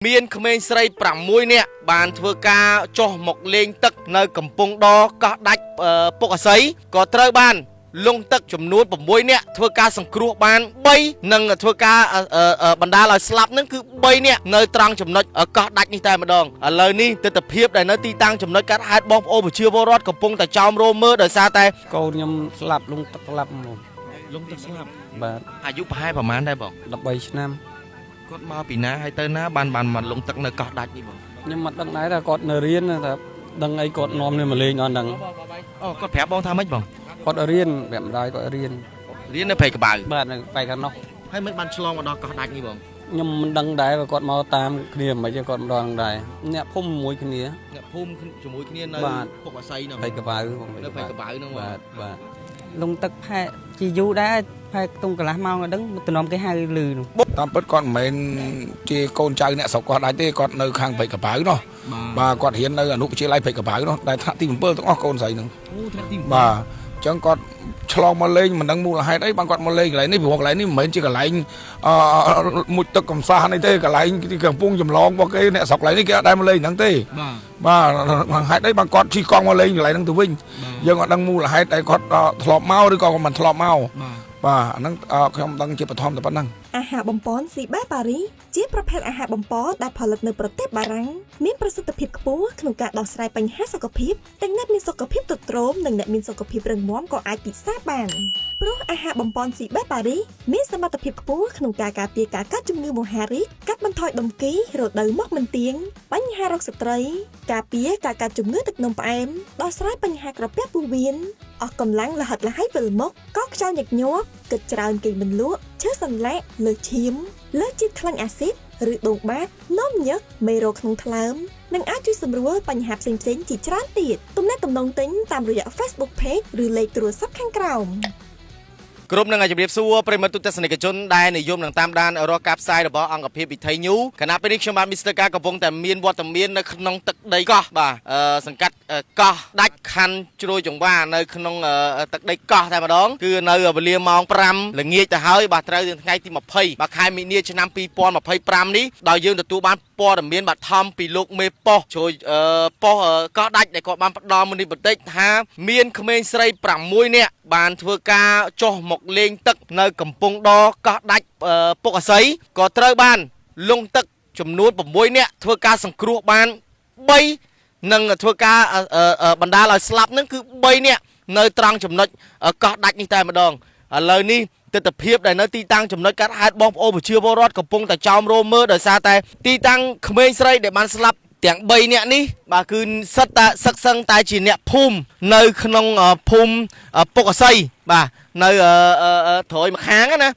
មានក្មេងស្រី6នាក់បានធ្វើការចុះមកលេងទឹកនៅកំពង់ដរកោះដាច់ពុកអាស័យក៏ត្រូវបានលងទឹកចំនួន6នាក់ធ្វើការសង្គ្រោះបាន3និងធ្វើការបណ្ដាលឲ្យស្លាប់នឹងគឺ3នាក់នៅត្រង់ចំណុចកោះដាច់នេះតែម្ដងឥឡូវនេះទស្សនវិជ្ជាដែលនៅទីតាំងចំណុចកាត់ហេតុបងប្អូនប្រជាពលរដ្ឋកំពុងតែចោមរោមមើលដោយសារតែកូនខ្ញុំស្លាប់លងទឹកស្លាប់លងទឹកស្លាប់បាទអាយុប្រហែលប្រហែលដែរបង13ឆ្នាំគាត់មកពីណាហើយទៅណាបានមកលងទឹកនៅកោះដាច់នេះបងខ្ញុំមិនដឹងដែរថាគាត់នៅរៀនថាដឹងអីគាត់នាំនេះមកលេងអត់ដឹងអូគាត់ប្រាប់បងថាម៉េចបងគាត់រៀនប្រាប់ម្ដាយគាត់រៀននៅព្រៃកបៅបាទនៅព្រៃខាងនោះហើយមិនបានឆ្លងមកដល់កោះដាច់នេះបងខ្ញុំមិនដឹងដែរគាត់មកតាមគ្នាមិនអីគាត់មិនដឹងដែរអ្នកភូមិមួយគ្នាអ្នកភូមិជាមួយគ្នានៅពុកអាស័យនោះព្រៃកបៅនៅព្រៃកបៅនោះបាទលងទឹកផែជាយូរដែរផែខ្ទង់កន្លះម៉ោងអត់ដឹងតំណំគេហៅលឺនោះតាមពិតគាត់មិនមែនជាកូនចៅអ្នកស្រុកកោះដាច់ទេគាត់នៅខាងព្រៃកបៅនោះបាទគាត់រៀននៅអនុវិទ្យាល័យព្រៃកបៅនោះតែថ្នាក់ទី7ទាំងអស់កូនស្រីនោះអូថ្នាក់ទី7បាទអញ្ចឹងគាត់ឆ្លងមកលេងមិនដឹងមូលហេតុអីបានគាត់មកលេងកន្លែងនេះព្រោះកន្លែងនេះមិនមែនជាកន្លែងមុជទឹកកំសាន្តអីទេកន្លែងទីកំពុងចម្លងរបស់គេអ្នកស្រុកកន្លែងនេះគេអត់ដែរមកលេងហ្នឹងទេបាទហេតុអីបានគាត់ជិះកង់មកលេងកន្លែងហ្នឹងទៅវិញយើងអត់ដឹងមូលហេតុអីគាត់ធ្លាប់មកឬក៏មិនធ្លាប់មកបាទអាហ្នឹងខ្ញុំដឹងជាបឋមតែប៉ុណ្ណឹងអាហារបំពន់ស៊ីបែប៉ារីជាប្រភេទអាហារបំពន់ដែលផលិតនៅប្រទេសបារាំងមានប្រសិទ្ធភាពខ្ពស់ក្នុងការដោះស្រាយបញ្ហាសុខភាពទាំងអ្នកមានសុខភាពទ្រុឌទ្រោមនិងអ្នកមានសុខភាពរឹងមាំក៏អាចពិសាបានព្រោះអាហារបំពន់ស៊ីបែប៉ារីមានសមត្ថភាពខ្ពស់ក្នុងការការពារការកើតជំងឺមហារីកកាត់បន្ថយដុំគីរដូវមកមិនទៀងបញ្ហារោគស្ត្រីការពារការកើតជំងឺទឹកនោមផ្អែមដោះស្រាយបញ្ហាក្រពះពោះវៀនអស់កម្លាំងលហិតល្ហៃវិលមុខកោសខ្យល់ញឹកញាប់គិតច្រើនគេមិនលក់ឈើសន្លាក់លើឈាមលើជាតិខ្លាញ់អាស៊ីតឬដងបាតនោមញឹកមេរោគក្នុងថ្លើមនិងអាចជួយសម្រួលបញ្ហាផ្សេងៗជាច្រើនទៀតទំនាក់ទំនងទិញតាមរយៈ Facebook Page ឬលេខទូរស័ព្ទខាងក្រោមក្រុមនឹងជម្រាបសួរប្រិមត្តទស្សនិកជនដែលនិយមនឹងតាមដានរកការផ្សាយរបស់អង្គភាពវិថីញូគណៈពេលនេះខ្ញុំបាទមីស្ទ័រការកំពុងតែមានវត្តមាននៅក្នុងទឹកដីកោះបាទសង្កាត់កោះដាច់ខណ្ឌជ្រោយចង្វានៅក្នុងទឹកដីកោះតែម្ដងគឺនៅវេលាម៉ោង5ល្ងាចទៅហើយបាទត្រូវនៅថ្ងៃទី20បាទខែមីនាឆ្នាំ2025នេះដោយយើងទទួលបានព័ត៌មានបឋមពីលោកមេប៉ុស្តិ៍ជ្រោយប៉ុស្តិ៍កោះដាច់ដែលគាត់បានផ្ដល់មុននេះបន្តិចថាមានក្មេងស្រី6នាក់បានធ្វើការចុះមកលេងទឹកនៅកំពង់ដរកោះដាច់ពុកអាស័យក៏ត្រូវបានលងទឹកចំនួន6នាក់ធ្វើការសង្គ្រោះបាន3និងធ្វើការបណ្ដាលឲ្យស្លាប់នឹងគឺ3នាក់នៅត្រង់ចំណុចកោះដាច់នេះតែម្ដងឥឡូវនេះទស្សនវិជ្ជាដែលនៅទីតាំងចំណុចកាត់ហេតុបងប្អូនប្រជាពលរដ្ឋកំពុងតែចោមរោមមើលដោយសារតែទីតាំងក្មេងស្រីដែលបានស្លាប់ទាំង3នាក់នេះបាទគឺសិតតែសឹកសឹងតែជាអ្នកភូមិនៅក្នុងភូមិពុកអាស័យបាទនៅត្រួយម្ខាងណា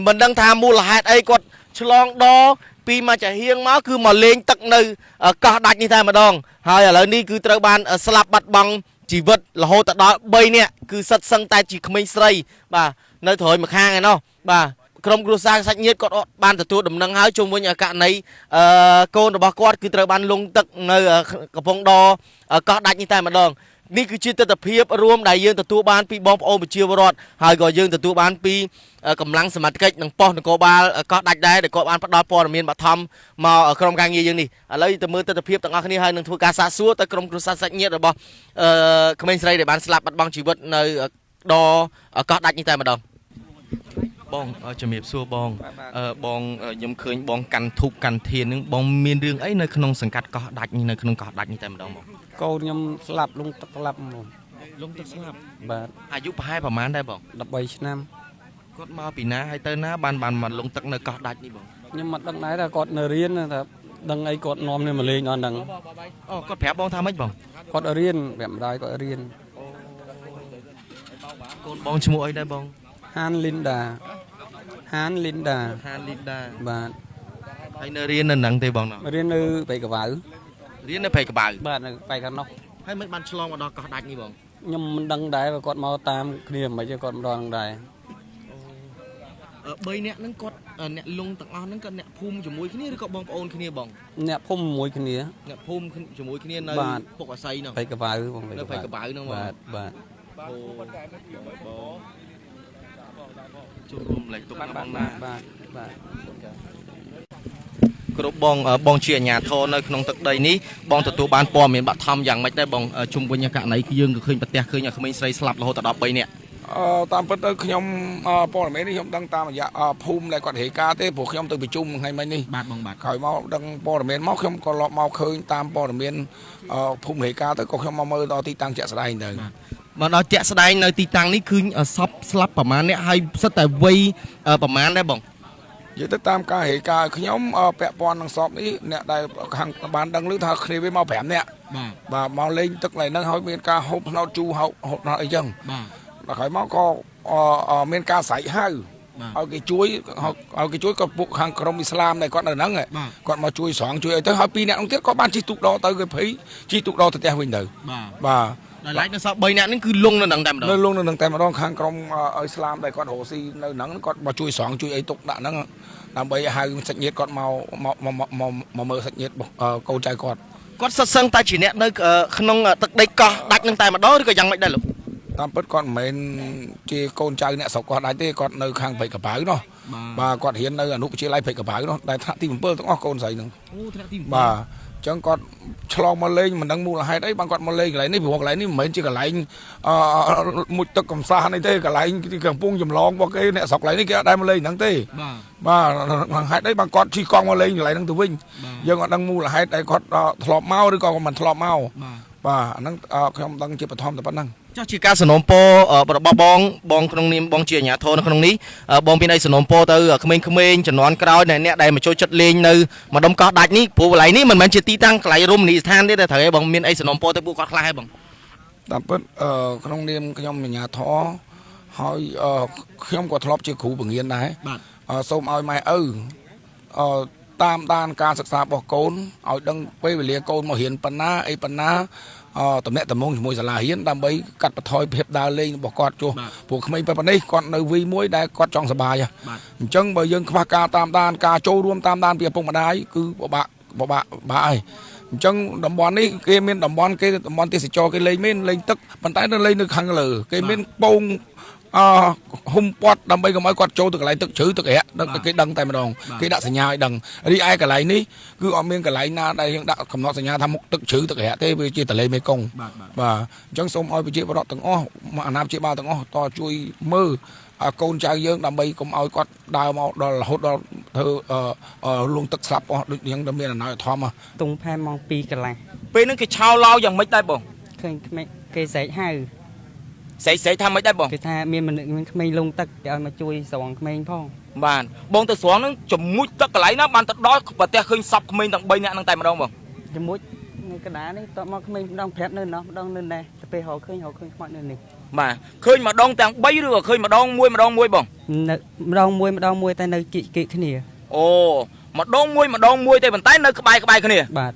មិនដឹងថាមូលហេតុអីគាត់ឆ្លងដពីមកចាហៀងមកគឺមកលេងទឹកនៅកោះដាច់នេះតែម្ដងហើយឥឡូវនេះគឺត្រូវបានស្លាប់បាត់បង់ជីវិតរហូតដល់3នាក់គឺសិតសឹងតែជាក្មេងស្រីបាទនៅត្រួយម្ខាងឯណោះបាទក្រុមគ្រួសារសាច់ញាតិគាត់បានទទួលដំណឹងហើយជុំវិញករណីកូនរបស់គាត់គឺត្រូវបានលងទឹកនៅកំពង់ដរកោះដាច់នេះតែម្ដងនេះគឺជាទស្សនវិជ្ជារួមដែលយើងទទួលបានពីបងប្អូនប្រជាពលរដ្ឋហើយក៏យើងទទួលបានពីកម្លាំងសមត្ថកិច្ចនិងប៉ុស្តិ៍នគរបាលកោះដាច់ដែរដែលគាត់បានផ្ដល់ព័ត៌មានបឋមមកក្រុមការងារយើងនេះឥឡូវទៅមើលទស្សនវិជ្ជាទាំងអស់គ្នាហើយនឹងធ្វើការសាកសួរទៅក្រុមគ្រួសារសាច់ញាតិរបស់ក្មេងស្រីដែលបានស្លាប់បាត់បង់ជីវិតនៅដរកោះដាច់នេះតែម្ដងបងជំរាបសួរបងបងខ្ញុំឃើញបងកាន់ធូបកាន់ធាននឹងបងមានរឿងអីនៅក្នុងសង្កាត់កោះដាច់នេះនៅក្នុងកោះដាច់នេះតែម្ដងបងកូនខ្ញុំស្លាប់លងទឹកស្លាប់លងទឹកស្លាប់បាទអាយុប្រហែលប្រហែលដែរបង13ឆ្នាំគាត់មកពីណាហើយទៅណាបានមកលងទឹកនៅកោះដាច់នេះបងខ្ញុំមិនដឹងដែរថាគាត់នៅរៀនថាដឹងអីគាត់នាំនេះមកលេងអត់ដឹងអូគាត់ប្រាប់បងថាម៉េចបងគាត់រៀនប្រាប់ម្ដាយគាត់រៀនកូនបងឈ្មោះអីដែរបងហានលីនដាបាទហើយនៅរៀននៅហ្នឹងទេបងណោះរៀននៅព្រៃកបៅរៀននៅព្រៃកបៅបាទនៅព្រៃខាងនោះហើយមិនបានឆ្លងមកដល់កោះដាច់នេះបងខ្ញុំមិនដឹងដែរគាត់មកតាមគ្នាមិនអីគាត់មិនដឹងដែរ3នាក់ហ្នឹងគាត់អ្នកលងទាំងអស់ហ្នឹងគាត់អ្នកភូមិជាមួយគ្នាឬក៏បងប្អូនគ្នាបងអ្នកភូមិជាមួយគ្នាអ្នកភូមិជាមួយគ្នានៅពុកអាស័យហ្នឹងព្រៃកបៅបងនៅព្រៃកបៅហ្នឹងបាទអូជួបរួមលេខទុកបងណាបាទ គ្រប់បងជាអាញាធរនៅក្នុងទឹកដីនេះបងទទួលបានព័ត៌មានបាក់ថំយ៉ាងម៉េចដែរបងជុំវិញករណីយើងក៏ឃើញប្រទេសឃើញក្មេងស្រីស្លាប់រហូតដល់13នាក់តាមពិតទៅខ្ញុំព័ត៌មាននេះខ្ញុំដឹងតាមរយៈភូមិដែលគាត់រាយការណ៍ទេព្រោះខ្ញុំទៅប្រជុំថ្ងៃមិញនេះបាទបងបាទក្រោយមកដឹងព័ត៌មានមកខ្ញុំក៏ឡប់មកឃើញតាមព័ត៌មានភូមិរាយការណ៍ទៅក៏ខ្ញុំមកមើលដល់ទីតាំងជាក់ស្ដែងទៅមកដល់ជាក់ស្ដែងនៅទីតាំងនេះឃើញសពស្លាប់ប្រមាណអ្នកហើយសិតតែវ័យប្រមាណដែរបងនិយាយទៅតាមការរាយការណ៍ខ្ញុំពាក់ព័ន្ធនឹងសពនេះអ្នកដែលខាងបានដឹងឮថាគ្នាវាមក5នាក់បាទមកលេងទឹកកន្លែងហ្នឹងហើយមានការហូបថ្នោតជូរហូបថ្នោតអីចឹងបាទក្រោយមកក៏មានការស្រែកហៅឲ្យគេជួយក៏ពួកខាងក្រុមអ៊ីស្លាមដែលគាត់នៅហ្នឹងគាត់មកជួយស្រង់ជួយអីទៅហើយ2នាក់នោះទៀតក៏បានជិះទូកដរទៅគេភ័យជិះទូកដរទៅផ្ទះវិញទៅបាទដល់ឡែកនៅសល់3នាក់ហ្នឹងគឺលងនៅហ្នឹងតែម្ដងនៅលងនៅហ្នឹងតែម្ដងខាងក្រុមអ៊ីស្លាមដែលគាត់រស់ស៊ីនៅហ្នឹងគាត់មកជួយស្រង់ជួយអីទុកដាក់ហ្នឹងដើម្បីហៅសាច់ញាតិគាត់មកមើលសាច់ញាតិកូនចៅគាត់សិតសឹងតែជាអ្នកនៅក្នុងទឹកដីកោះដាច់ហ្នឹងតែម្ដងឬក៏យ៉ាងម៉េចដែរលោកតាមពិតគាត់មិនមែនជាកូនចៅអ្នកស្រុកគាត់ដាច់ទេគាត់នៅខាងព្រៃកបៅនោះបាទគាត់រៀននៅអនុវិទ្យាល័យព្រៃកបៅនោះដែលថ្នាក់ទី7ទាំងអស់កូនស្រីហ្នឹងថ្នាក់ទី7បាទអញ្ចឹងគាត់ឆ្លងមកលេងមិនដឹងមូលហេតុអីបានគាត់មកលេងកន្លែងនេះព្រោះកន្លែងនេះមិនមែនជាកន្លែងមុជទឹកកំសាន្តអីទេកន្លែងកំពុងចម្លងរបស់គេអ្នកស្រុកកន្លែងនេះគេអត់ដែលមកលេងហ្នឹងទេបាទហេតុអីបានគាត់ជិះកង់មកលេងកន្លែងហ្នឹងទៅវិញយើងអត់ដឹងមូលហេតុអីគាត់ធ្លាប់មកឬក៏មិនធ្លាប់មកបាទអាហ្នឹងខ្ញុំដឹងជាបឋមតែប៉ុណ្ណឹងចុះជាការสนុំពររបស់បងក្នុងនាមបងជាអាជ្ញាធរនៅក្នុងនេះបងមានអីสนុំពរទៅក្មេងៗជំនាន់ក្រោយអ្នកដែលមកចូលចិត្តលេងនៅម្ដុំកោះដាច់នេះព្រោះកន្លែងនេះមិនមែនជាទីតាំងកន្លែងរមណីយដ្ឋានទេតែត្រូវឲ្យបងមានអីสนុំពរទៅពួកគាត់ខ្លះហើយបងតាមពិតក្នុងនាមខ្ញុំអាជ្ញាធរហើយខ្ញុំក៏ធ្លាប់ជាគ្រូបង្រៀនដែរសូមឲ្យម៉ែឪតាមដានការសិក្សារបស់កូនឲ្យដឹងពេលវេលាកូនមករៀនប៉ុណ្ណាអីប៉ុណ្ណាតំណែងតំណងជាមួយសាលារៀនដើម្បីកាត់បន្ថយភាពដើរលេងរបស់គាត់ចុះព្រោះក្មេងប៉ុណ្ណេះគាត់នៅវីមួយដែលគាត់ចង់សប្បាយអញ្ចឹងបើយើងខ្វះការតាមដានការចូលរួមតាមដានពីឪពុកម្ដាយគឺពិបាកហើយអញ្ចឹងតំបន់នេះគេមានតំបន់ទេសចរគេលេងមានលេងទឹកប៉ុន្តែនៅលេងនៅខាងលើគេមានពងហុំពាត់ដើម្បីកុំឲ្យគាត់ចូលទៅកន្លែងទឹកជ្រៅទឹករាក់គេដឹងតែម្ដងគេដាក់សញ្ញាឲ្យដឹងរីឯកន្លែងនេះគឺអត់មានកន្លែងណាដែលយើងដាក់កំណត់សញ្ញាថាមុខទឹកជ្រៅទឹករាក់ទេវាជាទន្លេមេគង្គបាទអញ្ចឹងសូមឲ្យប្រជាពលរដ្ឋទាំងអស់អាណាព្យាបាលទាំងអស់តជួយមើលកូនចៅយើងដើម្បីកុំឲ្យគាត់ដើរមកដល់រហូតដល់ធ្វើលងទឹកស្លាប់អស់ដូចយ៉ាងដែលមានអណោយធម្មតុងផែម៉ោង2កន្លះពេលហ្នឹងគេឆោឡោយ៉ាងម៉េចដែរបងឃើញគេស្រែកហៅស្រែកថាម៉េចដែរបងគេថាមានក្មេងលងទឹកគេឲ្យមកជួយស្រង់ក្មេងផងបាទបងទៅស្រង់ហ្នឹងជាមួយទឹកកន្លែងណាបានទៅដល់ប្រទេសឃើញសពក្មេងទាំង3នាក់ហ្នឹងតែម្ដងបងជាមួយនៅកណ្ដាលនេះតមកក្មេងម្ដងប្រាប់នៅណោះម្ដងនៅណែទៅពេលរកឃើញខ្មោចនៅនេះបាទឃើញម្ដងទាំង3ឬក៏ឃើញម្ដងមួយបងនៅម្ដងមួយតែនៅគៀកគ្នាអូម្ដងមួយតែប៉ុន្តែនៅក្បែរគ្នាបាទ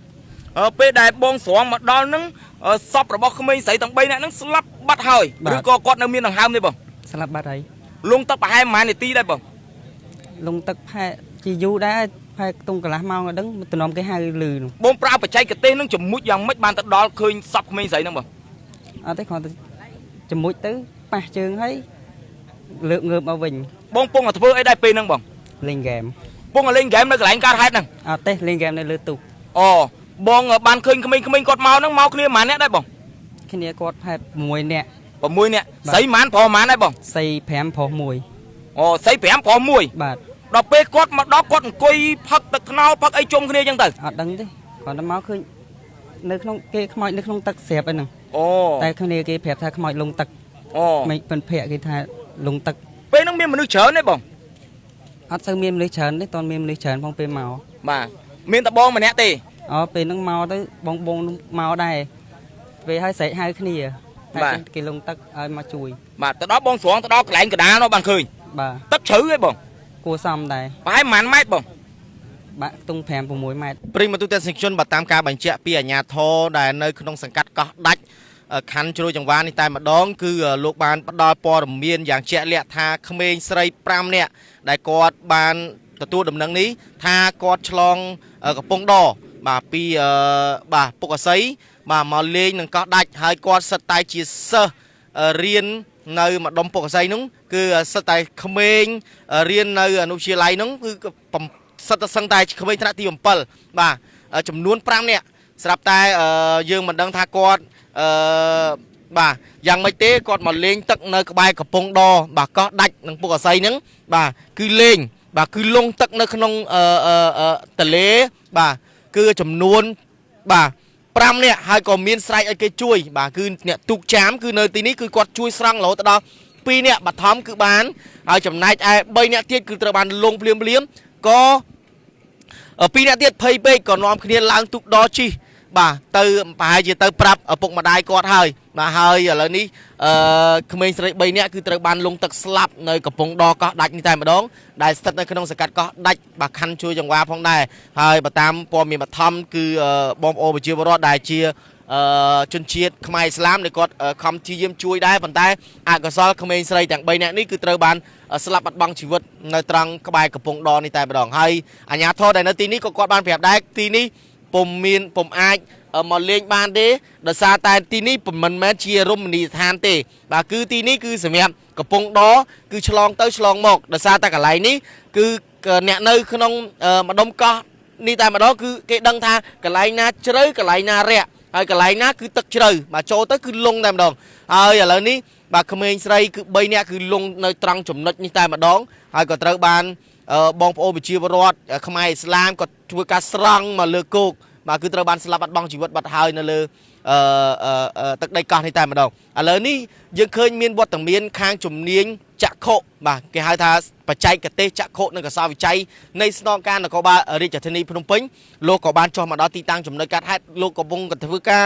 ពេលដែលបងស្រង់មកដល់ហ្នឹងសពរបស់ក្មេងស្រីទាំង3នាក់ហ្នឹងស្លាប់បាត់ហើយឬក៏គាត់នៅមានដង្ហើមទេបងស្លាប់បាត់ហើយលងទឹកប្រហែលប៉ុន្មាននាទីដែរបងលងទឹកផែជាយូរដែរផែខ្ទង់កន្លះម៉ោងអដឹងតំណមគេហៅលឺនោះបងប្រើបច្ចេកទេសហ្នឹងជាមួយយ៉ាងម៉េចបានទៅដល់ឃើញសពក្មេងស្រីហ្នឹងបងអត់ទេគ្រាន់តែជាមួយទៅប៉ះជើងហើយលើកងើបមកវិញបងពងតែធ្វើអីដែរពេលហ្នឹងបងលេងហ្គេមពងលេងហ្គេមនៅកន្លែងកើតហេតុហ្នឹងអត់ទេលេងហ្គេមនៅលើទូកអូបងបានឃើញក្មេងៗគាត់មកហ្នឹងមកគ្នាប៉ុន្មានអ្នកដែរបងគ្នាគាត់ផែ6នាក់ស្រីប៉ុន្មានប្រុសប៉ុន្មានដែរបងស្រី5ប្រុស1អូស្រី5ប្រុស1បាទដល់ពេលគាត់មកដល់គាត់អង្គុយផឹកទឹកខ្នោផឹកអីជុំគ្នាអញ្ចឹងទៅអត់ដឹងទេគ្រាន់តែមកឃើញនៅក្នុងគេខ្មោចនៅក្នុងទឹកស្រាប់អីហ្នឹងអូតែគ្នាគេប្រាប់ថាខ្មោចលងទឹកមិនពិនភ័ក្រគេថាលងទឹកពេលហ្នឹងមានមនុស្សច្រើនទេបងអត់សូវមានមនុស្សច្រើនទេតើមានមនុស្សច្រើនផងពេលមកបាទមានតែបងម្នាក់ទេពេលហ្នឹងមកទៅបងមកដែរពេលឲ្យស្រែកហៅគ្នាគេលងទឹកឲ្យមកជួយបាទទៅដល់បងស្រង់ទៅដល់កន្លែងកណ្ដាលនោះបានឃើញបាទទឹកជ្រៅឯងបងគួរសមដែរប្រហែលប៉ុន្មានម៉ែត្របងបាក់ខ្ទង់5 6ម៉ែត្រប្រិមត្តទូទាំងសង្គមបើតាមការបញ្ជាក់ពីអាជ្ញាធរដែលនៅក្នុងសង្កាត់កោះដាច់ខណ្ឌជ្រោយចង្វារនេះតែម្ដងគឺលោកបានផ្ដល់ព័ត៌មានយ៉ាងជាក់លាក់ថាក្មេងស្រី5នាក់ដែលគាត់បានទទួលដំណឹងនេះថាគាត់ឆ្លងកំពង់ដរបាទពីបាទពុកអស័យបាទមកលេងនឹងកោះដាច់ហើយគាត់សិតតែជាសិស្សរៀននៅម្ដុំពុកអស័យនោះគឺសិតតែក្មេងរៀននៅអនុវិទ្យាល័យនោះគឺ សិតតែសឹងតែក្មេងថ្នាក់ទី7បាទចំនួន5នាក់ស្រាប់តែយើងមិនដឹងថាគាត់បាទយ៉ាងម៉េចទេគាត់មកលេងទឹកនៅក្បែរកំពង់ដបាទកោះដាច់នឹងពុកអាស័យហ្នឹងបាទគឺលេងបាទគឺលងទឹកនៅក្នុងទន្លេបាទគឺចំនួនបាទ5នាក់ហើយក៏មានស្រែកឲ្យគេជួយបាទគឺអ្នកទូកចាមគឺនៅទីនេះគឺគាត់ជួយស្រង់រហូតដល់2នាក់បឋមគឺបានហើយចំណែកឯ3នាក់ទៀតគឺត្រូវបានលងភ្លាមក៏2នាក់ទៀតភ័យពេកក៏នាំគ្នាឡើងទូកដជីបាទទៅប្រហែលជាទៅប្រាប់ឪពុកម្ដាយគាត់ហើយបាទហើយឥឡូវនេះក្មេងស្រី3នាក់គឺត្រូវបានលងទឹកស្លាប់នៅកំពង់ដកោះដាច់នេះតែម្ដងដែលស្ថិតនៅក្នុងសង្កាត់កោះដាច់បាទខណ្ឌជួយចង្វាផងដែរហើយបើតាមព័ត៌មានបឋមគឺបងប្អូនប្រជាពលរដ្ឋដែលជាជនជាតិខ្មែរឥស្លាមដែលគាត់ខំព្យាយាមជួយដែរប៉ុន្តែអកុសលក្មេងស្រីទាំង3នាក់នេះគឺត្រូវបានស្លាប់បាត់បង់ជីវិតនៅត្រង់ក្បែរកំពង់ដនេះតែម្ដងហើយអាជ្ញាធរដែលនៅទីនេះក៏គាត់បានប្រាប់ដែរទីនេះពុំអាចមកលេងបានទេដោយសារតែទីនេះមិនមែនជារមណីយដ្ឋានទេបាទគឺទីនេះគឺសម្រាប់កំពង់ដគឺឆ្លងទៅឆ្លងមកដោយសារតែកន្លែងនេះគឺអ្នកនៅក្នុងម្ដុំកោះនេះតែម្ដងគឺគេដឹងថាកន្លែងណាជ្រៅកន្លែងណារាក់ហើយកន្លែងណាគឺទឹកជ្រៅបាទចូលទៅគឺលងតែម្ដងហើយឥឡូវនេះបាទក្មេងស្រីគឺ3នាក់គឺលងនៅត្រង់ចំណុចនេះតែម្ដងហើយក៏ត្រូវបានបងប្អូនប្រជាពលរដ្ឋខ្មែរឥស្លាមក៏ធ្វើការស្រង់មកលើគោកបាទគឺត្រូវបានស្លាប់បាត់បង់ជីវិតបាត់ហើយនៅលើទឹកដីកោះនេះតែម្ដងឥឡូវនេះយើងឃើញមានវត្តមានខាងជំនាញចក្ខុបាទគេហៅថាបច្ចេកទេសចក្ខុនិងកសោវិច័យនៃស្នងការនគរបាលរាជធានីភ្នំពេញលោកក៏បានចុះមកដល់ទីតាំងចំណុចកាត់ហេតុលោកកំពុងធ្វើការ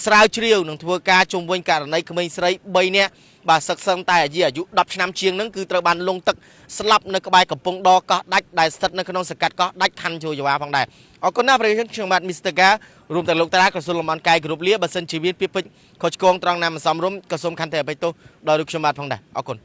ស្រាវជ្រាវនិងធ្វើការជុំវិញករណីក្មេងស្រី3នាក់បាទសឹកសឹងតែអាយុ10ឆ្នាំជាងហ្នឹងគឺត្រូវបានលងទឹកស្លាប់នៅក្បែរកំពង់ដកោះដាច់ដែលស្ថិតនៅក្នុងសង្កាត់កោះដាច់ខណ្ឌជួយចង្វាផងដែរអរគុណណាស់ប្រជាជនខ្ញុំបាទ Mr. Ga រួមទាំងលោកតារាក៏សូមលំអរកាយគ្រប់លាបើសិនជាមានពាក្យពេចន៍ខុសឆ្គងត្រង់ណាមិនសមរម្យក៏សូមខន្តីអភ័យទោសដល់លោកខ្ញុំបាទផងដែរអរគុណ